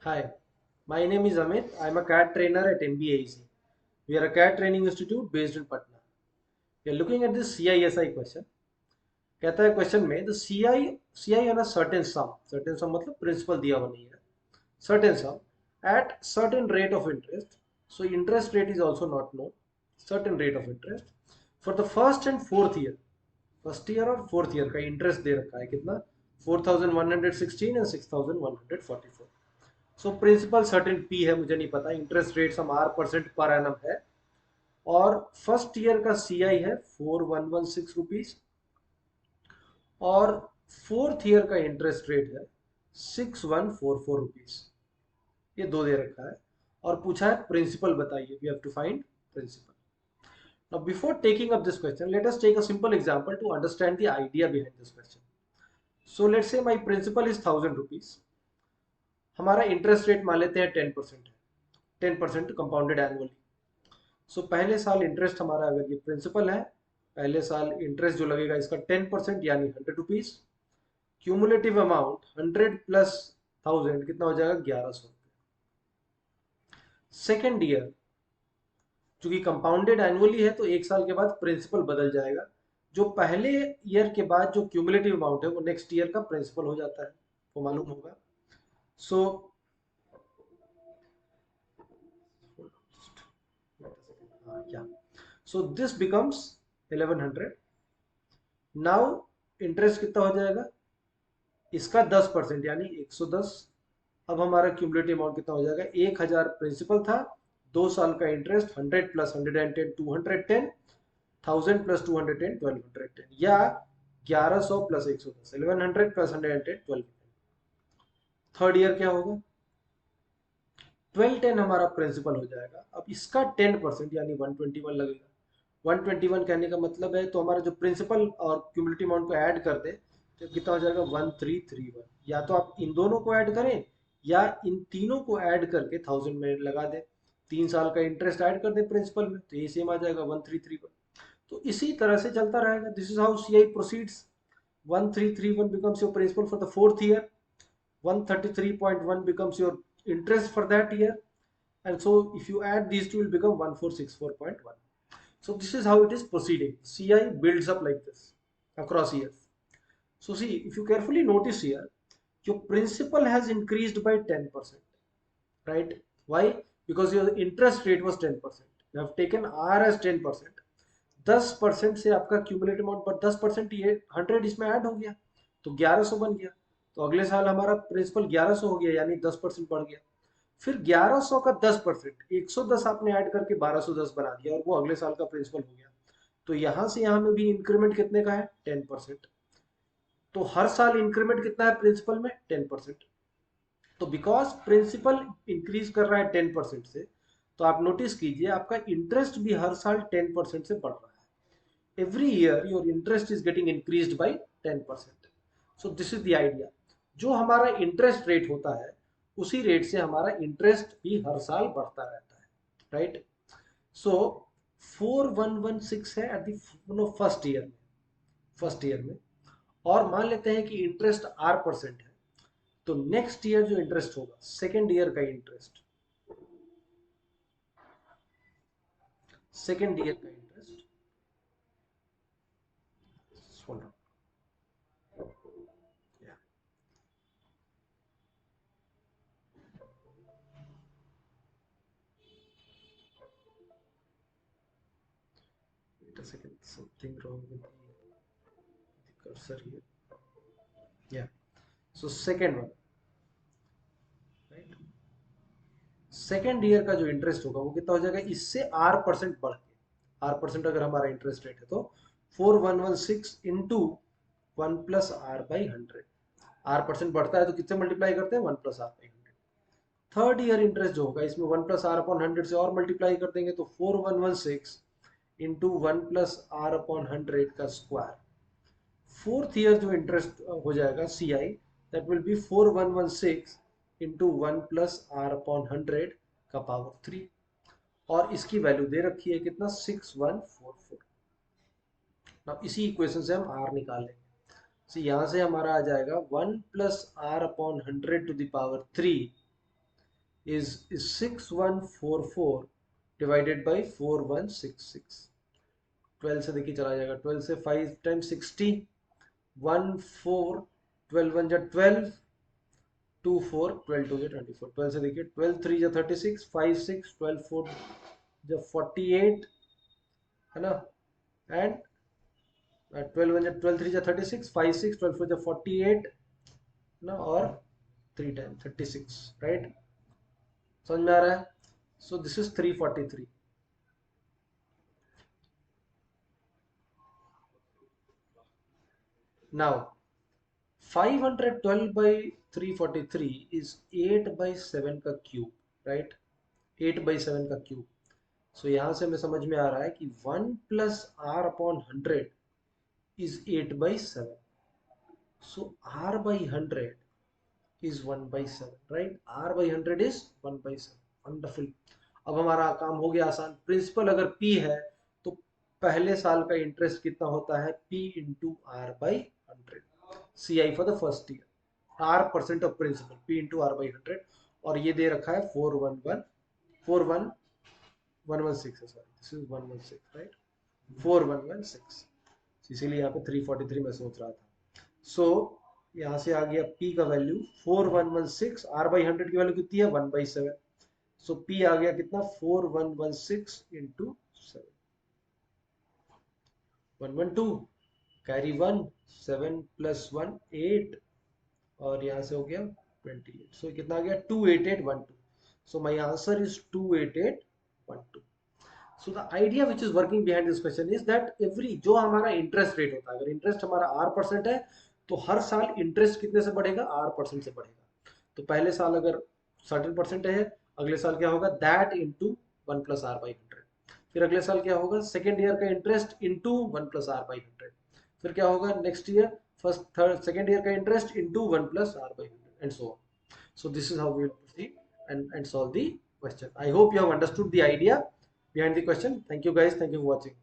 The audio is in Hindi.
Hi, my name is Amit. I'm a CAT trainer at MBAEC. We are a CAT training institute based in Patna. We are looking at this CISI question. कहता है क्वेश्चन में the CI on a certain sum मतलब प्रिंसिपल दिया हुआ नहीं है, certain sum at certain rate of interest. So interest rate is also not known. Certain rate of interest for the first and fourth year. First year और फोर्थ ईयर का इंटरेस्ट दे रखा है कितना 4116 and 6144. So principal certain P है, मुझे नहीं पता, interest rate some R percent per annum है, और फर्स्ट ईयर का सी आई है 4116 रुपीज, और फोर्थ ईयर का इंटरेस्ट रेट है 6144 रुपीज. ये दो दे रखा है और पूछा है प्रिंसिपल बताइए. We have to find principal. Now before taking up this question, let us take a simple example to understand the idea behind this question. So let's say my principal is 1000 rupees. हमारा इंटरेस्ट रेट मान लेते हैं 10% है, 10% कंपाउंडेड एनुअली. सो पहले साल इंटरेस्ट हमारा, अगर ये प्रिंसिपल है, पहले साल इंटरेस्ट जो लगेगा इसका 10% यानी 100 रुपीज. क्यूमुलेटिव अमाउंट 100 प्लस 1000 कितना हो जाएगा 1100. सेकेंड ईयर चूंकि कंपाउंडेड एनुअली है तो एक साल के बाद प्रिंसिपल बदल जाएगा. जो पहले ईयर के बाद जो क्यूमुलेटिव अमाउंट है वो नेक्स्ट ईयर का प्रिंसिपल हो जाता है, वो मालूम होगा. सो yeah, so this becomes 1100. Now interest कितना हो जाएगा इसका 10% यानी 110. अब हमारा क्यूमुलेटिव अमाउंट कितना हो जाएगा 1000 प्रिंसिपल था, 2 साल का इंटरेस्ट 100 प्लस 110 210, 1000 प्लस 210 1210, या 1100 प्लस 110 1100 प्लस 110 1210. थर्ड ईयर क्या होगा 1210 हमारा प्रिंसिपल हो जाएगा. अब इसका 10% यानी 121 लगेगा. 121 कहने का मतलब है तो हमारा जो प्रिंसिपल और क्यूमुलेटिव अमाउंट को ऐड कर दे तो कितना हो जाएगा 1331. या तो आप इन दोनों को ऐड करें या इन तीनों को ऐड करके 1000 में लगा दें. 3 साल का इंटरेस्ट ऐड कर दे प्रिंसिपल में तो ये सेम आ जाएगा 1331. तो इसी तरह से चलता रहेगा. This is how CI proceeds. 1331 becomes your principal for the fourth year. 133.1 becomes your interest for that year, and so if you add these two it will become 1464.1. So this is how it is proceeding. CI builds up like this across years. So see, if you carefully notice here, your principal has increased by 10%, right? Why? Because your interest rate was 10%. You have taken R as 10%. 10% से आपका क्यूमुलेटिव अमाउंट पर 10% ये 100 इसमें ऐड हो गया तो 1100 बन गया. तो अगले साल हमारा प्रिंसिपल 1100 हो गया यानी 10% बढ़ गया. फिर 1100 का 10% 110 आपने ऐड करके 1210 बना दिया और वो अगले साल का प्रिंसिपल हो गया. तो यहां से यहां में भी इंक्रीमेंट कितने का है 10%. तो हर साल इंक्रीमेंट कितना है प्रिंसिपल में 10%. तो बिकॉज प्रिंसिपल इंक्रीज कर रहा है 10% से, तो आप नोटिस कीजिए आपका इंटरेस्ट भी हर साल 10% से बढ़ रहा है. Every year your interest is getting increased by 10%. So this is the idea. जो हमारा इंटरेस्ट रेट होता है उसी रेट से हमारा इंटरेस्ट भी हर साल बढ़ता रहता है, राइट? सो 4116 है एट द फर्स्ट ईयर में, और मान लेते हैं कि इंटरेस्ट R% है. तो नेक्स्ट ईयर जो इंटरेस्ट होगा सेकेंड ईयर का इंटरेस्ट सुनो. Wait a second, something wrong with the cursor here. Yeah. So second one, right? Second year का जो इंटरेस्ट होगा वो कितना हो जाएगा इससे R% बढ़ के. R% अगर हमारा इंटरेस्ट रेट है तो 4116 into 1 plus R by 100. R% बढ़ता है तो किससे मल्टीप्लाई करते हैं 1 plus R by 100. Third year interest जो होगा इसमें 1 प्लस आर अपॉन 100 से और मल्टीप्लाई कर देंगे तो 4116 इंटू 1 प्लस आर अपॉन 100 का स्क्वायर. फोर्थ ईयर जो इंटरेस्ट हो जाएगा C I, that will be 4116 into 1 plus R upon 100 का पावर 3, और इसकी वैल्यू दे रखी है कितना 6144. अब इसी इक्वेशन से हम आर निकाल लेंगे. so यहाँ से हमारा आ जाएगा 1 plus R upon 100 to the power 3 is 6144 divided by 4166. 12 से देखिए चला जाएगा, 12 से 5 टाइम्स 60, 1 4, 12 1 जा 12, 2 4, 12 2 जा 24, 12 से देखिए 12 3 जा 36, 5 6, 12 4 जा 48 है ना, एंड 12 1 जा 12 3 जा 36, 5 6, 12 4 जा 48 ना, और 3 टाइम 36, राइट, समझ में आ रहा है? So this is 343. Now 512 by 343 is 8 by 7 का क्यूब, राइट, 8 by 7 का क्यूब. सो यहां से हमें समझ में आ रहा है कि 1 plus R upon 100 is 8 by 7. So r by 100 is 1 by 7, right? r by 100 is 1 by 7. Wonderful. अब हमारा काम हो गया आसान. प्रिंसिपल अगर p है तो पहले साल का इंटरेस्ट कितना होता है? p into R by 100. CI for the first year. r percent of principal, p into R by 100. और ये दे रखा है 411 सॉरी, दिस इज 116, राइट, 4116. इसीलिए यहाँ पे 343 मैं सोच रहा था. सो यहाँ से आ गया p का वैल्यू 4116, r बाई 100 की वैल्यू कितनी है? 1 बाई 7. सो p आ गया कितना? 4116 इंटू 7. 112 कैरी 1, 7 प्लस 1 8, और यहाँ से हो गया 28. सो कितना आ गया? 28812. So my answer is 28812. So the idea which is working behind this question is that every जो हमारा इंटरेस्ट रेट होता है, अगर इंटरेस्ट हमारा r% है तो हर साल इंटरेस्ट कितने से बढ़ेगा? r% से बढ़ेगा. तो पहले साल अगर 13% है, अगले साल क्या होगा? That into 1 plus R by 100. फिर अगले साल क्या होगा? सेकेंड ईयर का interest into 1 plus R by 100. फिर क्या होगा next year? First third second year का interest into 1 plus R by 100 and so on. So this is how we will proceed and solve the question. I hope you have understood the idea behind the question. Thank you guys. Thank you for watching.